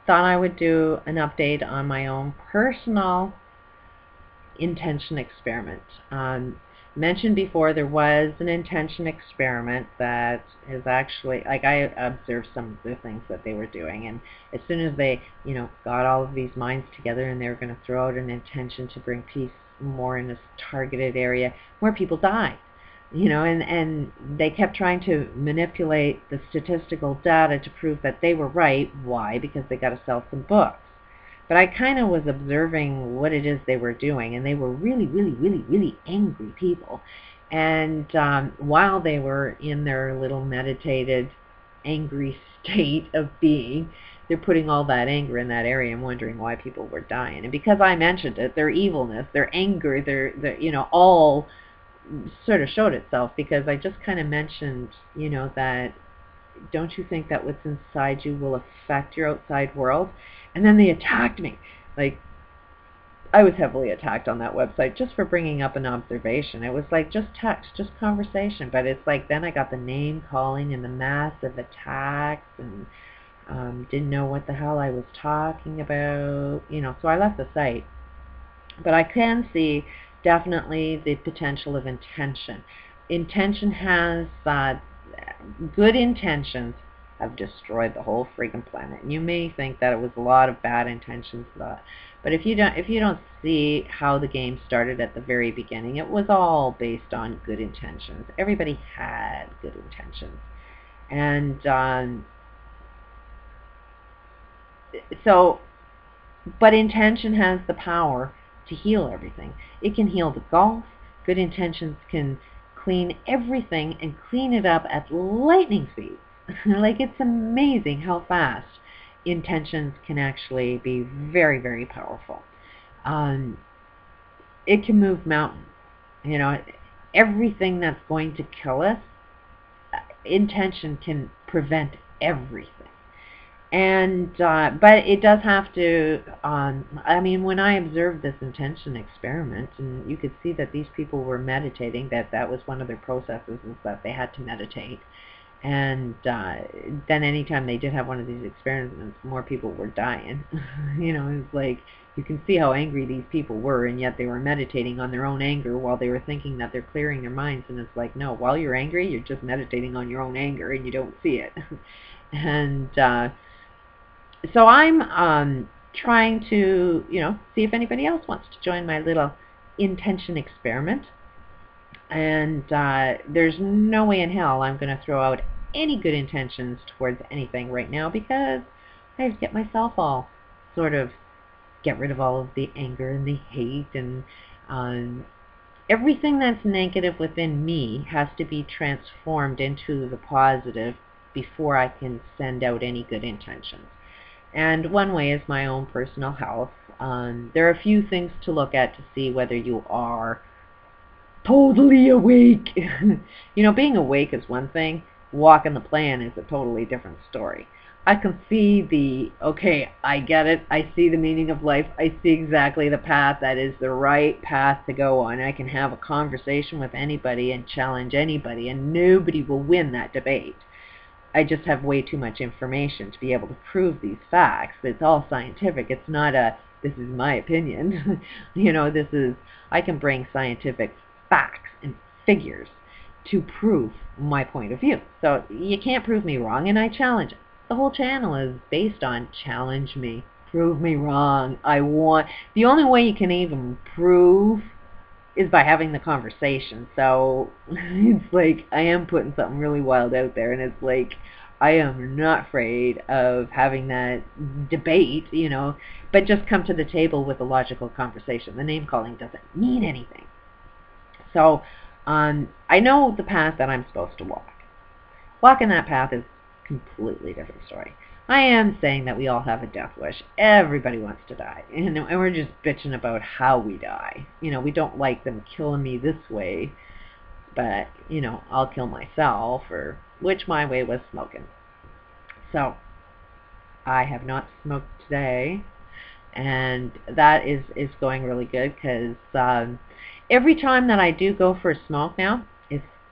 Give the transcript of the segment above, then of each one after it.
thought I would do an update on my own personal intention experiment. Mentioned before, there was an intention experiment that is actually, like, I observed some of the things that they were doing, and as soon as they, got all of these minds together and they were going to throw out an intention to bring peace more in this targeted area, more people died. And they kept trying to manipulate the statistical data to prove that they were right. Why? Because they got to sell some books. But I kind of was observing what it is they were doing, and they were really, really, really, really angry people. And while they were in their little meditated, angry state of being, they're putting all that anger in that area and wondering why people were dying. And because I mentioned it, their evilness, their anger, their all sort of showed itself, because I just kind of mentioned, that don't you think that what's inside you will affect your outside world? And then they attacked me. Like, I was heavily attacked on that website just for bringing up an observation. It was like just text, just conversation. But it's like then I got the name calling and the massive attacks, and didn't know what the hell I was talking about. So I left the site. But I can see definitely the potential of intention. Intention has good intentions have destroyed the whole freaking planet. And you may think that it was a lot of bad intentions, but if you don't see how the game started at the very beginning, it was all based on good intentions. Everybody had good intentions, and but intention has the power to heal everything. It can heal the Gulf. Good intentions can clean everything and clean it up at lightning speed. Like, it's amazing how fast intentions can actually be very, very powerful. It can move mountains. Everything that's going to kill us, intention can prevent everything. And but it does have to, when I observed this intention experiment, and you could see that these people were meditating, that was one of their processes, is that they had to meditate. And then anytime they did have one of these experiments, more people were dying. It's like, you can see how angry these people were, and yet they were meditating on their own anger while they were thinking that they're clearing their minds. And it's like, no, while you're angry, you're just meditating on your own anger, and you don't see it. And so I'm trying to, see if anybody else wants to join my little intention experiment. And there's no way in hell I'm going to throw out any good intentions towards anything right now, because I have to get myself all sort of, get rid of all of the anger and the hate, and everything that's negative within me has to be transformed into the positive before I can send out any good intentions. And one way is my own personal health. There are a few things to look at to see whether you are totally awake. Being awake is one thing. Walking the plan is a totally different story. I can see okay, I get it. I see the meaning of life. I see exactly the path that is the right path to go on. I can have a conversation with anybody and challenge anybody, and nobody will win that debate. I just have way too much information to be able to prove these facts. It's all scientific. It's not this is my opinion. I can bring scientific facts and figures to prove my point of view. So you can't prove me wrong, and I challenge it. The whole channel is based on challenge me, prove me wrong. The only way you can even prove is by having the conversation. So it's like I am putting something really wild out there, and it's like I am not afraid of having that debate, but just come to the table with a logical conversation. The name calling doesn't mean anything. So I know the path that I'm supposed to walk. Walking that path is a completely different story. I am saying that we all have a death wish. Everybody wants to die. And we're just bitching about how we die. We don't like them killing me this way, but, I'll kill myself, or which my way was smoking. So I have not smoked today, and that is going really good, because every time that I do go for a smoke now,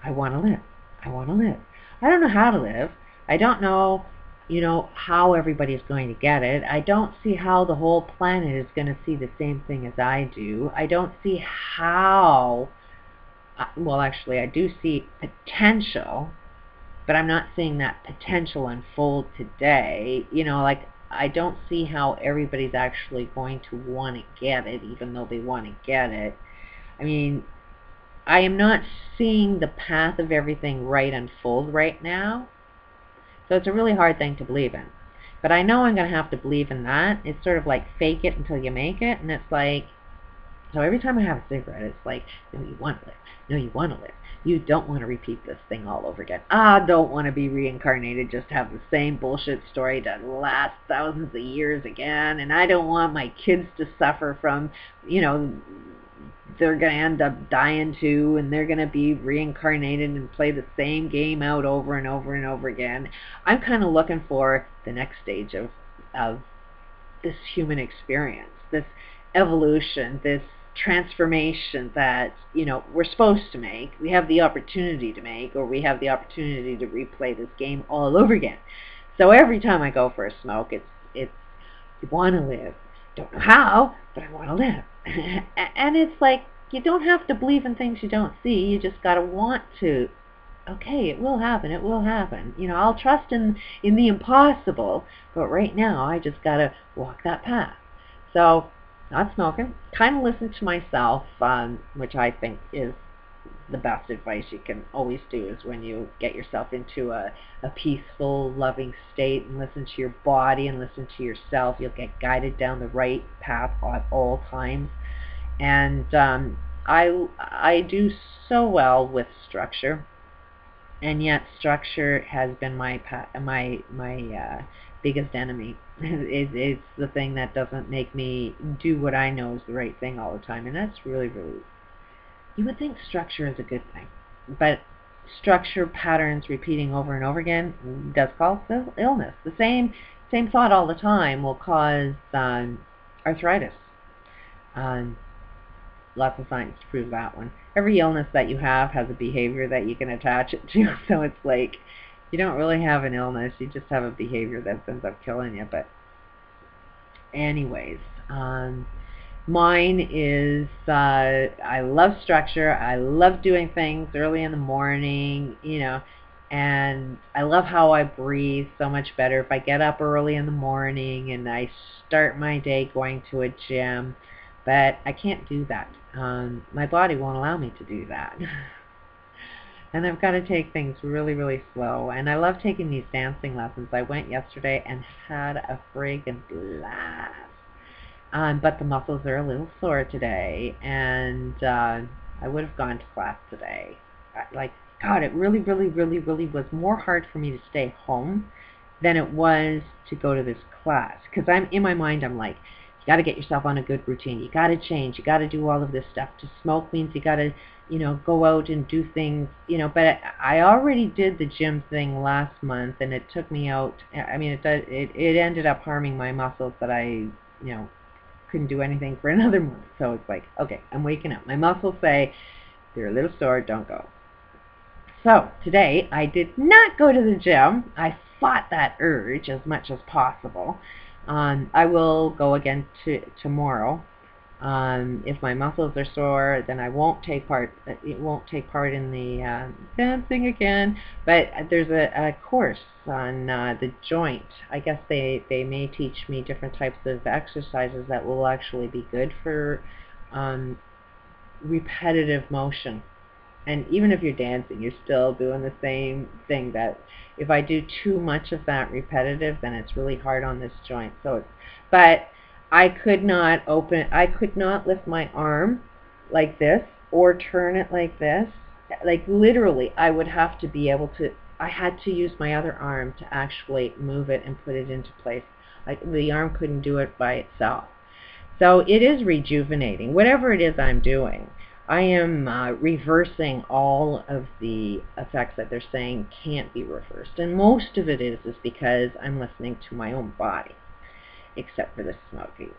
I want to live. I want to live. I don't know how to live. I don't know how everybody's going to get it. I don't see how the whole planet is going to see the same thing as I do. I don't see how, well, actually, I do see potential, but I'm not seeing that potential unfold today. Like, I don't see how everybody's actually going to want to get it, even though they want to get it. I mean, I am not seeing the path of everything right unfold right now. So it's a really hard thing to believe in. But I know I'm going to have to believe in that. It's sort of like fake it until you make it. And it's like, so every time I have a cigarette, it's like, no, you want to live. No, you want to live. You don't want to repeat this thing all over again. I don't want to be reincarnated just to have the same bullshit story that lasts thousands of years again. And I don't want my kids to suffer from, they're going to end up dying too, and they're going to be reincarnated and play the same game out over and over and over again. I'm kind of looking for the next stage of this human experience, this evolution, this transformation that, we're supposed to make, we have the opportunity to make, or we have the opportunity to replay this game all over again. So every time I go for a smoke, it's you want to live. Don't know how, but I want to live. And it's like, you don't have to believe in things you don't see. You just got to want to. Okay, it will happen. It will happen. I'll trust in the impossible, but right now I just got to walk that path. So, not smoking. Kind of listen to myself, which I think is the best advice you can always do, is when you get yourself into a peaceful, loving state, and listen to your body and listen to yourself. You'll get guided down the right path at all times. And I do so well with structure, and yet structure has been my biggest enemy. It's the thing that doesn't make me do what I know is the right thing all the time, and that's really, really. You would think structure is a good thing, but structure patterns repeating over and over again does cause illness. The same thought all the time will cause arthritis. Lots of science to prove that one. Every illness that you have has a behavior that you can attach it to, so it's like you don't really have an illness, you just have a behavior that ends up killing you. But anyways, mine is, I love structure, I love doing things early in the morning, and I love how I breathe so much better if I get up early in the morning and I start my day going to a gym. But I can't do that. My body won't allow me to do that. And I've got to take things really, really slow. And I love taking these dancing lessons. I went yesterday and had a friggin' blast. But the muscles are a little sore today. And I would have gone to class today. God, it really, really, really, really was more hard for me to stay home than it was to go to this class. Because in my mind, I'm like, you got to get yourself on a good routine. You got to change. You got to do all of this stuff. To smoke means you got to, go out and do things, But I already did the gym thing last month, and it took me out. I mean, it ended up harming my muscles that I, couldn't do anything for another month. So it's like, okay, I'm waking up. My muscles say, they're a little sore, don't go. So today, I did not go to the gym. I fought that urge as much as possible. I will go again tomorrow. If my muscles are sore, then I won't take part. It won't take part in the dancing again. But there's a course on the joint. I guess they may teach me different types of exercises that will actually be good for repetitive motion. And even if you're dancing, you're still doing the same thing. That if I do too much of that repetitive, then it's really hard on this joint. But I could not lift my arm like this or turn it like this. Like literally, I would have to be able to, I had to use my other arm to actually move it and put it into place. The arm couldn't do it by itself. So it is rejuvenating. Whatever it is I'm doing, I am reversing all of the effects that they're saying can't be reversed. And most of it is because I'm listening to my own body, except for the smoking.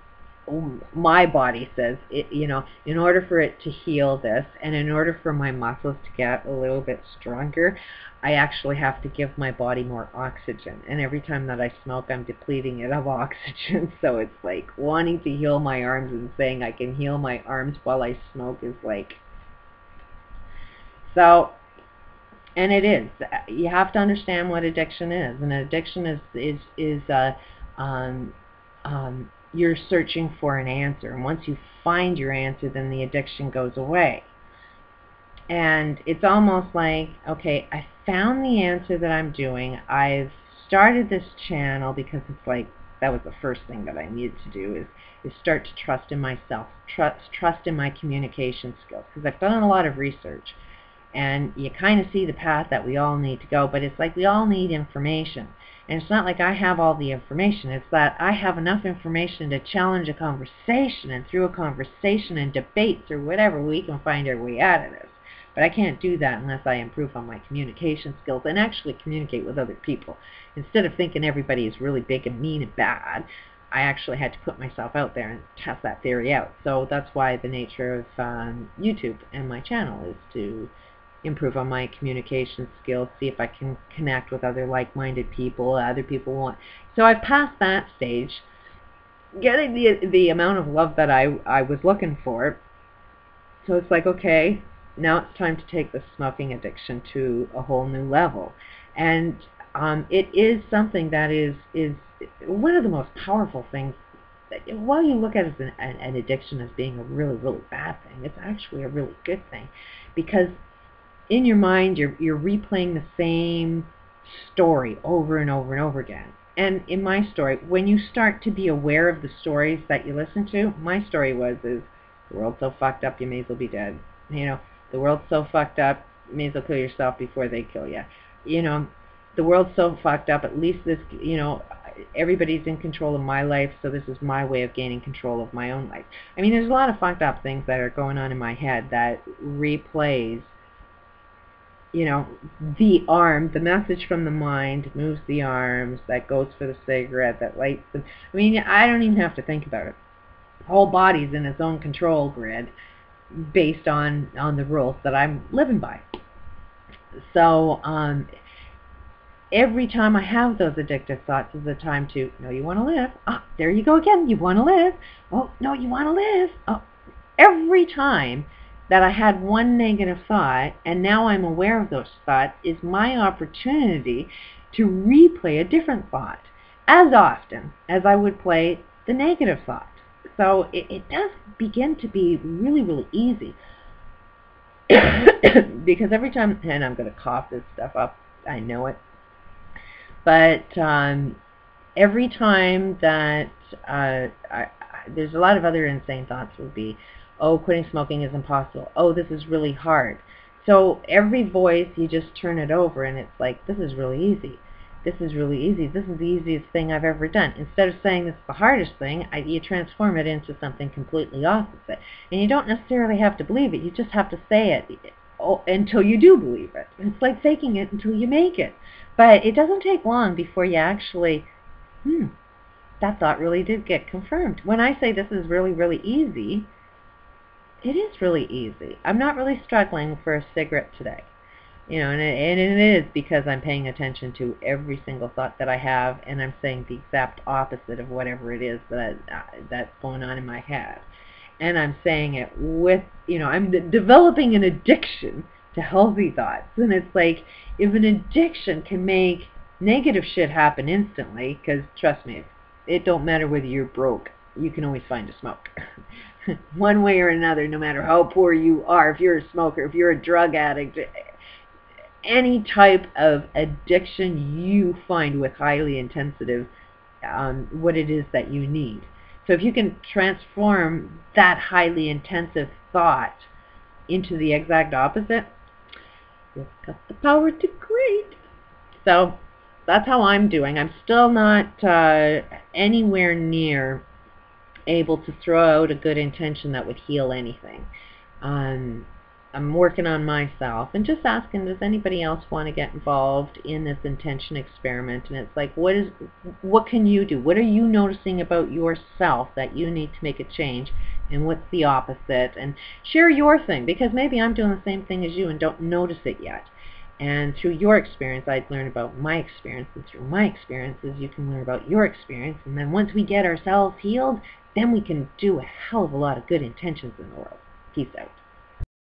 my body says, in order for it to heal this, and in order for my muscles to get a little bit stronger, I actually have to give my body more oxygen. And every time that I smoke, I'm depleting it of oxygen. So it's like wanting to heal my arms and saying I can heal my arms while I smoke is like... So, and it is. You have to understand what addiction is. And addiction is you're searching for an answer. And once you find your answer, then the addiction goes away. And it's almost like, okay, I found the answer that I'm doing. I've started this channel because it's like, that was the first thing that I needed to do, is start to trust in myself, trust in my communication skills. Because I've done a lot of research. And you kind of see the path that we all need to go, but it's like we all need information. And it's not like I have all the information. It's that I have enough information to challenge a conversation, and through a conversation and debates or whatever, we can find our way out of this. But I can't do that unless I improve on my communication skills and actually communicate with other people. Instead of thinking everybody is really big and mean and bad, I actually had to put myself out there and test that theory out. So that's why the nature of YouTube and my channel is to improve on my communication skills, see if I can connect with other like-minded people, other people want. So I've passed that stage, getting the amount of love that I was looking for. So it's like, okay, now it's time to take the smoking addiction to a whole new level. And it is something that is one of the most powerful things. While you look at it as an addiction as being a really, really bad thing, it's actually a really good thing, because in your mind, you're replaying the same story over and over and over again. And in my story, when you start to be aware of the stories that you listen to, my story is the world's so fucked up, you may as well be dead. The world's so fucked up, you may as well kill yourself before they kill you. The world's so fucked up, at least this, everybody's in control of my life, so this is my way of gaining control of my own life. I mean, there's a lot of fucked up things that are going on in my head that replays the arm, the message from the mind moves the arms, that goes for the cigarette, that lights them. I mean, I don't even have to think about it. The whole body's in its own control grid based on the rules that I'm living by. So every time I have those addictive thoughts is a time to, no, you want to live. Ah, there you go again. You want to live. Oh, no, you want to live. Oh, every time that I had one negative thought, and now I'm aware of those thoughts, is my opportunity to replay a different thought as often as I would play the negative thought. So it does begin to be really, really easy. Because every time, and I'm going to cough this stuff up, I know it, but every time that there's a lot of other insane thoughts would be, oh, quitting smoking is impossible. Oh, this is really hard. So every voice, you just turn it over, and it's like, this is really easy. This is really easy. This is the easiest thing I've ever done. Instead of saying this is the hardest thing, you transform it into something completely opposite. And you don't necessarily have to believe it. You just have to say it until you do believe it. It's like faking it until you make it. But it doesn't take long before you actually, that thought really did get confirmed. When I say this is really, really easy, it is really easy. I'm not really struggling for a cigarette today. And it is because I'm paying attention to every single thought that I have, and I'm saying the exact opposite of whatever it is that's going on in my head. And I'm saying it with, I'm developing an addiction to healthy thoughts. And it's like, if an addiction can make negative shit happen instantly, because trust me, it don't matter whether you're broke, you can always find a smoke. One way or another, no matter how poor you are, if you're a smoker, if you're a drug addict, any type of addiction you find with highly intensive what it is that you need. So if you can transform that highly intensive thought into the exact opposite, you've got the power to create. So that's how I'm doing. I'm still not anywhere near able to throw out a good intention that would heal anything. I'm working on myself and just asking, does anybody else want to get involved in this intention experiment? And it's like, what can you do? What are you noticing about yourself that you need to make a change? And what's the opposite? And share your thing, because maybe I'm doing the same thing as you and don't notice it yet. And through your experience, I'd learn about my experience, and through my experiences, you can learn about your experience. And then once we get ourselves healed, then we can do a hell of a lot of good intentions in the world. Peace out.